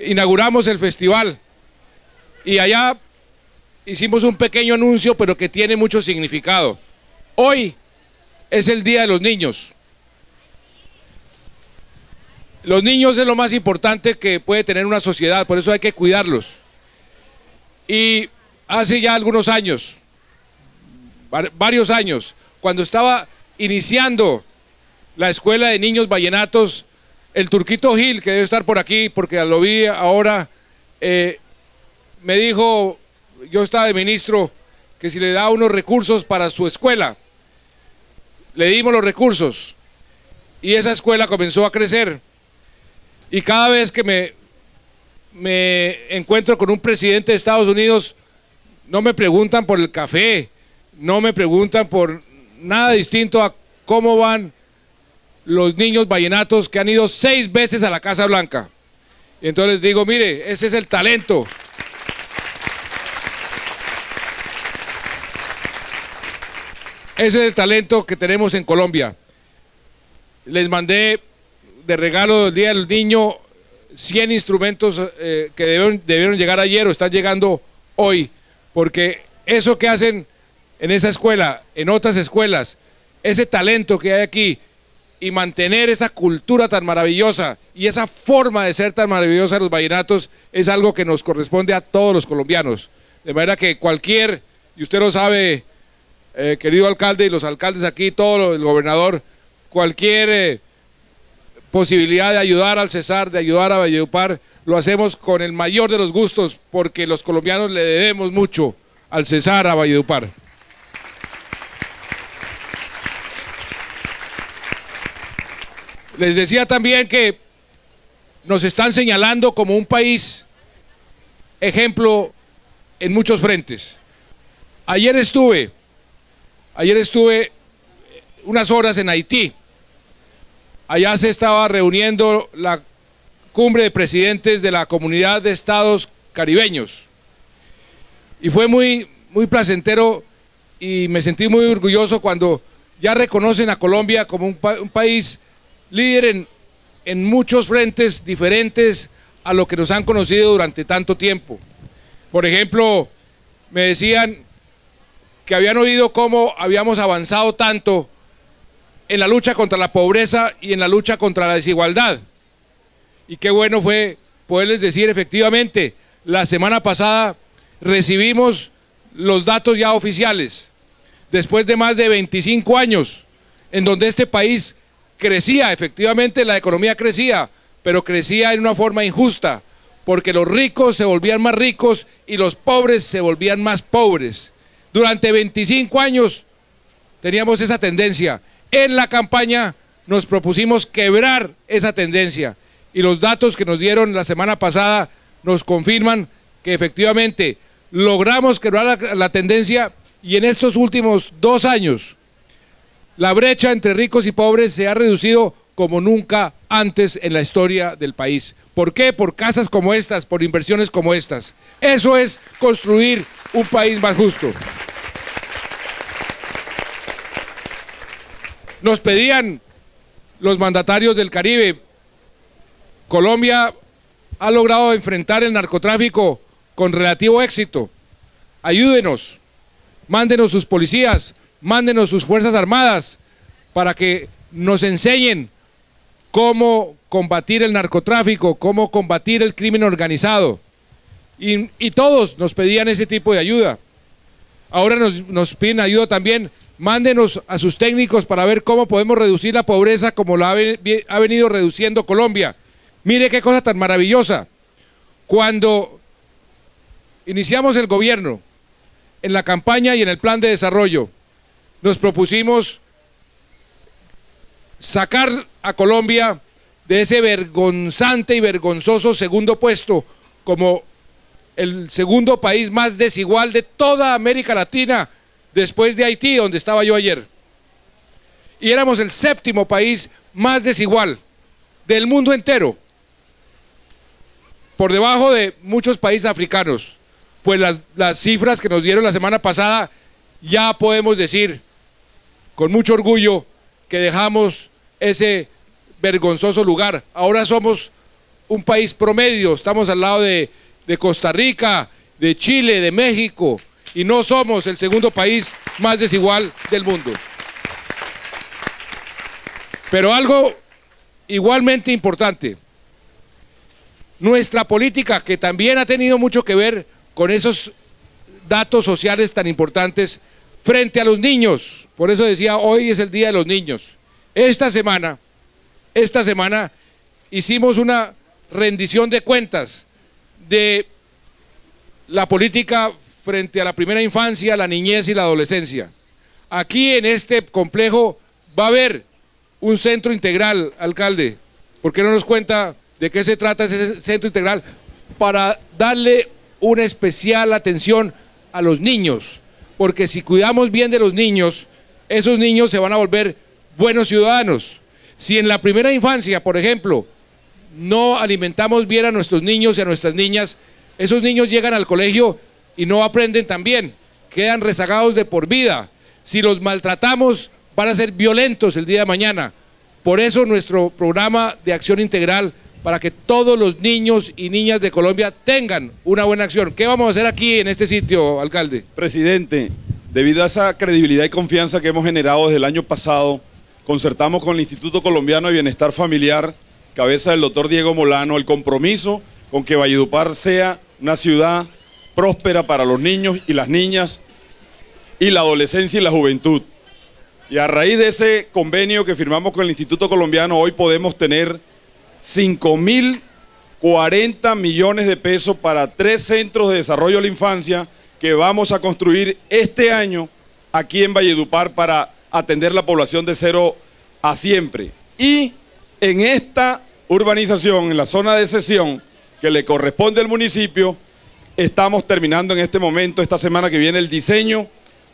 inauguramos el festival y allá hicimos un pequeño anuncio, pero que tiene mucho significado. Hoy es el Día de los Niños. Los niños es lo más importante que puede tener una sociedad, por eso hay que cuidarlos. Y hace ya algunos años, varios años, cuando estaba iniciando la escuela de niños vallenatos, el Turquito Gil, que debe estar por aquí porque lo vi ahora, me dijo, yo estaba de ministro, que si le daba unos recursos para su escuela. Le dimos los recursos y esa escuela comenzó a crecer. Y cada vez que me encuentro con un presidente de Estados Unidos, no me preguntan por el café, no me preguntan por nada distinto a cómo van los niños vallenatos que han ido 6 veces a la Casa Blanca. Y entonces les digo, mire, ese es el talento. Ese es el talento que tenemos en Colombia. Les mandé de regalo del Día del Niño 100 instrumentos que debieron llegar ayer o están llegando hoy, porque eso que hacen en esa escuela, en otras escuelas, ese talento que hay aquí y mantener esa cultura tan maravillosa y esa forma de ser tan maravillosa de los vallenatos es algo que nos corresponde a todos los colombianos. De manera que cualquier, y usted lo sabe, querido alcalde y los alcaldes aquí, todo el gobernador, cualquier posibilidad de ayudar al Cesar, de ayudar a Valledupar, lo hacemos con el mayor de los gustos, porque los colombianos le debemos mucho al Cesar, a Valledupar. Les decía también que nos están señalando como un país ejemplo en muchos frentes. Ayer estuve unas horas en Haití. Allá se estaba reuniendo la cumbre de presidentes de la Comunidad de Estados Caribeños. Y fue muy placentero y me sentí muy orgulloso cuando ya reconocen a Colombia como un país líder en muchos frentes diferentes a lo que nos han conocido durante tanto tiempo. Por ejemplo, me decían que habían oído cómo habíamos avanzado tanto en la lucha contra la pobreza y en la lucha contra la desigualdad. Y qué bueno fue poderles decir, efectivamente, la semana pasada recibimos los datos ya oficiales, después de más de 25 años, en donde este país crecía, efectivamente la economía crecía, pero crecía en una forma injusta, porque los ricos se volvían más ricos y los pobres se volvían más pobres. Durante 25 años teníamos esa tendencia. En la campaña nos propusimos quebrar esa tendencia y los datos que nos dieron la semana pasada nos confirman que efectivamente logramos quebrar la tendencia y en estos últimos 2 años la brecha entre ricos y pobres se ha reducido como nunca antes en la historia del país. ¿Por qué? Por casas como estas, por inversiones como estas. Eso es construir un país más justo. Nos pedían los mandatarios del Caribe, Colombia ha logrado enfrentar el narcotráfico con relativo éxito. Ayúdenos, mándenos sus policías, mándenos sus fuerzas armadas para que nos enseñen cómo combatir el narcotráfico, cómo combatir el crimen organizado. Y todos nos pedían ese tipo de ayuda. Ahora nos piden ayuda también. Mándenos a sus técnicos para ver cómo podemos reducir la pobreza como la ha venido reduciendo Colombia. Mire qué cosa tan maravillosa. Cuando iniciamos el gobierno, en la campaña y en el plan de desarrollo, nos propusimos sacar a Colombia de ese vergonzante y vergonzoso segundo puesto como el segundo país más desigual de toda América Latina, después de Haití, donde estaba yo ayer. Y éramos el 7º país más desigual del mundo entero, por debajo de muchos países africanos. Pues las cifras que nos dieron la semana pasada, ya podemos decir con mucho orgullo que dejamos ese vergonzoso lugar. Ahora somos un país promedio, estamos al lado de Costa Rica, de Chile, de México, y no somos el segundo país más desigual del mundo. Pero algo igualmente importante, nuestra política, que también ha tenido mucho que ver con esos datos sociales tan importantes frente a los niños. Por eso decía, hoy es el Día de los Niños. Esta semana hicimos una rendición de cuentas de la política frente a la primera infancia, la niñez y la adolescencia. Aquí en este complejo va a haber un centro integral, alcalde. ¿Por qué no nos cuenta de qué se trata ese centro integral? Para darle una especial atención a los niños, porque si cuidamos bien de los niños, esos niños se van a volver buenos ciudadanos. Si en la primera infancia, por ejemplo, no alimentamos bien a nuestros niños y a nuestras niñas, esos niños llegan al colegio y no aprenden tan bien, quedan rezagados de por vida. Si los maltratamos, van a ser violentos el día de mañana. Por eso nuestro programa de acción integral, para que todos los niños y niñas de Colombia tengan una buena acción. ¿Qué vamos a hacer aquí en este sitio, alcalde? Presidente, debido a esa credibilidad y confianza que hemos generado desde el año pasado, concertamos con el Instituto Colombiano de Bienestar Familiar, cabeza del doctor Diego Molano, el compromiso con que Valledupar sea una ciudad próspera para los niños y las niñas y la adolescencia y la juventud. Y a raíz de ese convenio que firmamos con el Instituto Colombiano, hoy podemos tener 5.040 millones de pesos para 3 centros de desarrollo de la infancia que vamos a construir este año aquí en Valledupar para atender la población de 0 a siempre. Y en esta urbanización, en la zona de cesión que le corresponde al municipio, estamos terminando en este momento, esta semana que viene, el diseño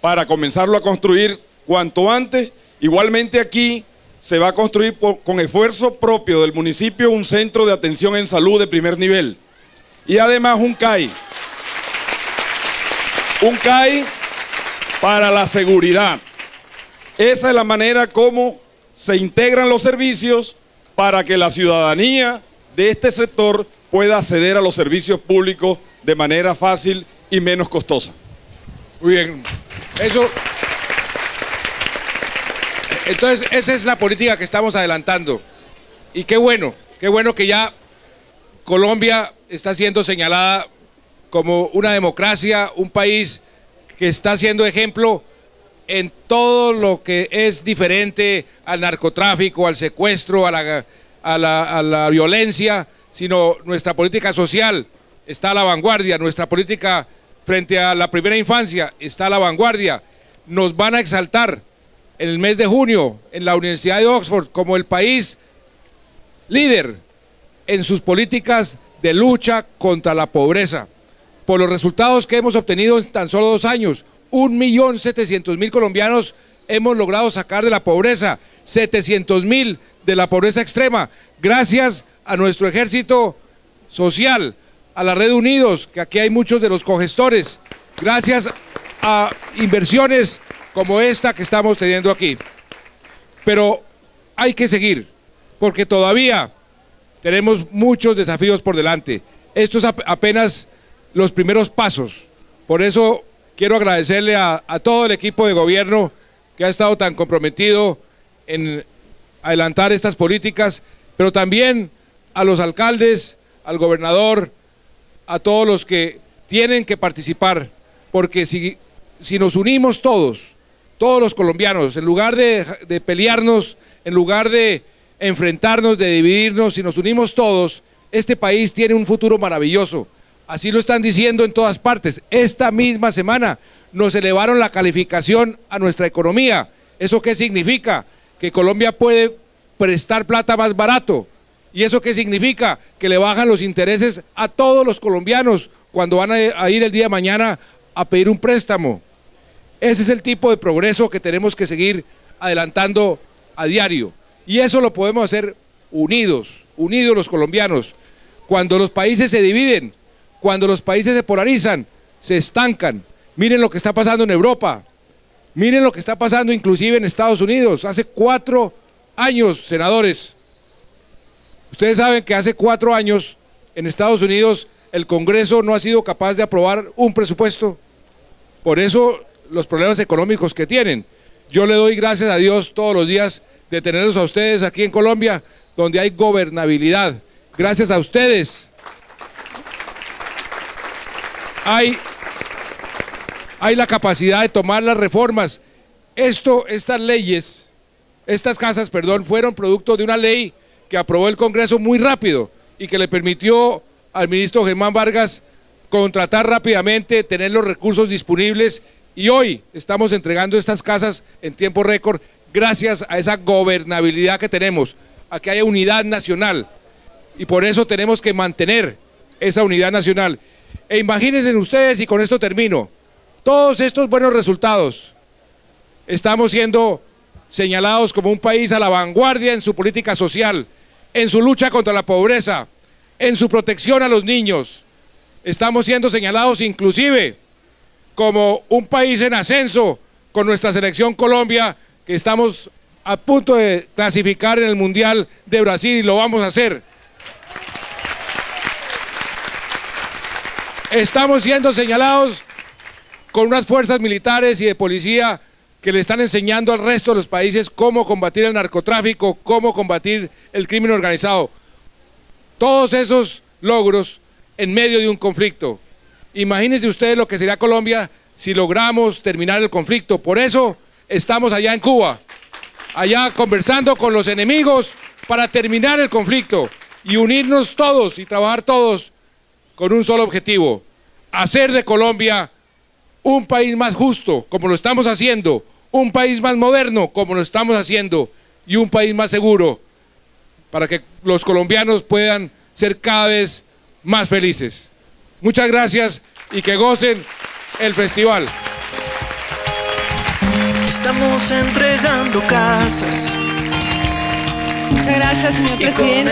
para comenzarlo a construir cuanto antes. Igualmente aquí se va a construir con esfuerzo propio del municipio un centro de atención en salud de primer nivel y además un CAI para la seguridad. Esa es la manera como se integran los servicios para que la ciudadanía de este sector pueda acceder a los servicios públicos de manera fácil y menos costosa. Muy bien, entonces esa es la política que estamos adelantando. Y qué bueno que ya Colombia está siendo señalada como una democracia, un país que está siendo ejemplo en todo lo que es diferente al narcotráfico, al secuestro, a la violencia, sino nuestra política social está a la vanguardia, nuestra política frente a la primera infancia está a la vanguardia. Nos van a exaltar en el mes de junio en la Universidad de Oxford como el país líder en sus políticas de lucha contra la pobreza, por los resultados que hemos obtenido en tan solo 2 años. 1.700.000 colombianos hemos logrado sacar de la pobreza, 700.000 de la pobreza extrema, gracias a nuestro ejército social, a la Red Unidos, que aquí hay muchos de los cogestores, gracias a inversiones como esta que estamos teniendo aquí. Pero hay que seguir, porque todavía tenemos muchos desafíos por delante. Esto es apenas los primeros pasos. Por eso quiero agradecerle a todo el equipo de gobierno que ha estado tan comprometido en adelantar estas políticas, pero también a los alcaldes, al gobernador, a todos los que tienen que participar, porque si nos unimos todos los colombianos, en lugar de pelearnos, en lugar de enfrentarnos, de dividirnos, si nos unimos todos, este país tiene un futuro maravilloso. Así lo están diciendo en todas partes. Esta misma semana nos elevaron la calificación a nuestra economía. ¿Eso qué significa? Que Colombia puede prestar plata más barato. ¿Y eso qué significa? Que le bajan los intereses a todos los colombianos cuando van a ir el día de mañana a pedir un préstamo. Ese es el tipo de progreso que tenemos que seguir adelantando a diario. Y eso lo podemos hacer unidos los colombianos. Cuando los países se dividen, cuando los países se polarizan, se estancan. Miren lo que está pasando en Europa, miren lo que está pasando inclusive en Estados Unidos. Hace 4 años, senadores, Ustedes saben que hace 4 años en Estados Unidos el Congreso no ha sido capaz de aprobar un presupuesto. Por eso los problemas económicos que tienen. Yo le doy gracias a Dios todos los días de tenerlos a ustedes aquí en Colombia, donde hay gobernabilidad. Gracias a ustedes. Hay la capacidad de tomar las reformas. Estas leyes, estas casas, perdón, fueron producto de una ley que aprobó el Congreso muy rápido y que le permitió al ministro Germán Vargas contratar rápidamente, tener los recursos disponibles, y hoy estamos entregando estas casas en tiempo récord gracias a esa gobernabilidad que tenemos, a que haya unidad nacional, y por eso tenemos que mantener esa unidad nacional. E imagínense ustedes, y con esto termino, todos estos buenos resultados, estamos siendo señalados como un país a la vanguardia en su política social, en su lucha contra la pobreza, en su protección a los niños. Estamos siendo señalados inclusive como un país en ascenso con nuestra selección Colombia, que estamos a punto de clasificar en el Mundial de Brasil, y lo vamos a hacer. Estamos siendo señalados con unas fuerzas militares y de policía que le están enseñando al resto de los países cómo combatir el narcotráfico, cómo combatir el crimen organizado. Todos esos logros en medio de un conflicto. Imagínense ustedes lo que sería Colombia si logramos terminar el conflicto. Por eso estamos allá en Cuba, allá conversando con los enemigos para terminar el conflicto y unirnos todos y trabajar todos con un solo objetivo: hacer de Colombia un país más justo, como lo estamos haciendo, un país más moderno, como lo estamos haciendo, y un país más seguro, para que los colombianos puedan ser cada vez más felices. Muchas gracias y que gocen el festival. Estamos entregando casas. Muchas gracias, señor presidente.